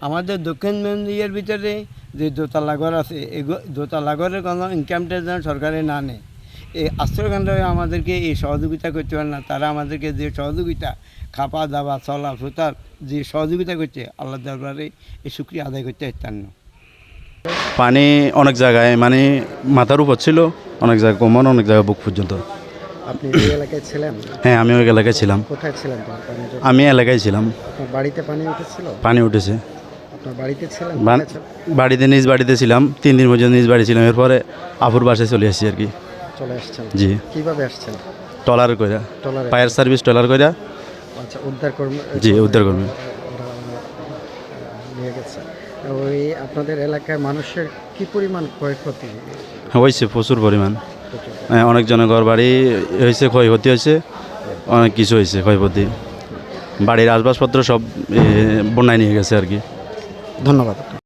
আমাদের দক্ষিণ মেদিনীপুরের ভিতরে যে দোতলা ঘর আছে এই দোতলা ঘরের কোনো ইনকাম ট্যাক্স যেন সরকারে না নেয়। এই আশ্রয়কেন্দ্রে আমাদেরকে এই সহযোগিতা করতে পারে না, তারা আমাদেরকে যে সহযোগিতা খাপা দাবা চলা ফোতার যে সহযোগিতা করছে, আল্লাহ দরবারে এই শুকরিয়া আদায় করতে পারতাম না। পানি অনেক জায়গায় মানে মাথার উপর ছিল, অনেক জায়গায় কোমর, অনেক জায়গায় বুক পর্যন্ত। আপনি এই এলাকায় ছিলেন? হ্যাঁ, আমি ওই এলাকায় ছিলাম। কোথায় ছিলেন তখন পানির জন্য? আমি এলাকায় ছিলাম। আপনার বাড়িতে পানি উঠেছিল? পানি উঠেছে। আপনার বাড়িতে ছিলেন? বান- কোথায় বাড়িতে নিজ বাড়িতে ছিলাম, 3 দিন পর্যন্ত নিজ বাড়ি ছিলাম। এরপরে আপুর বাসায় চলে আসছি আর কি। চলে আসছেন? জি, কিভাবে আসছেন? ট্রলার কইরা, ট্রলারে? ফায়ার সার্ভিস ট্রলার কইরা। আচ্ছা, উদ্ধার কর্মী? জি, উদ্ধার কর্মী। ওরা নিয়ে গেছে। ওই আপনাদের এলাকায় মানুষের কি পরিমাণ ক্ষয়ক্ষতি হয়েছে প্রচুর পরিমাণ। প্রচুর? হ্যাঁ, অনেকজনের ঘর বাড়ি হয়েছে, ক্ষয়ক্ষতি হয়েছে, অনেক কিছু হয়েছে ক্ষয়ক্ষতি। বাড়ির আসবাবপত্র সব বন্যায় নিয়ে গেছে আর কি। ধন্যবাদ আপনাকে।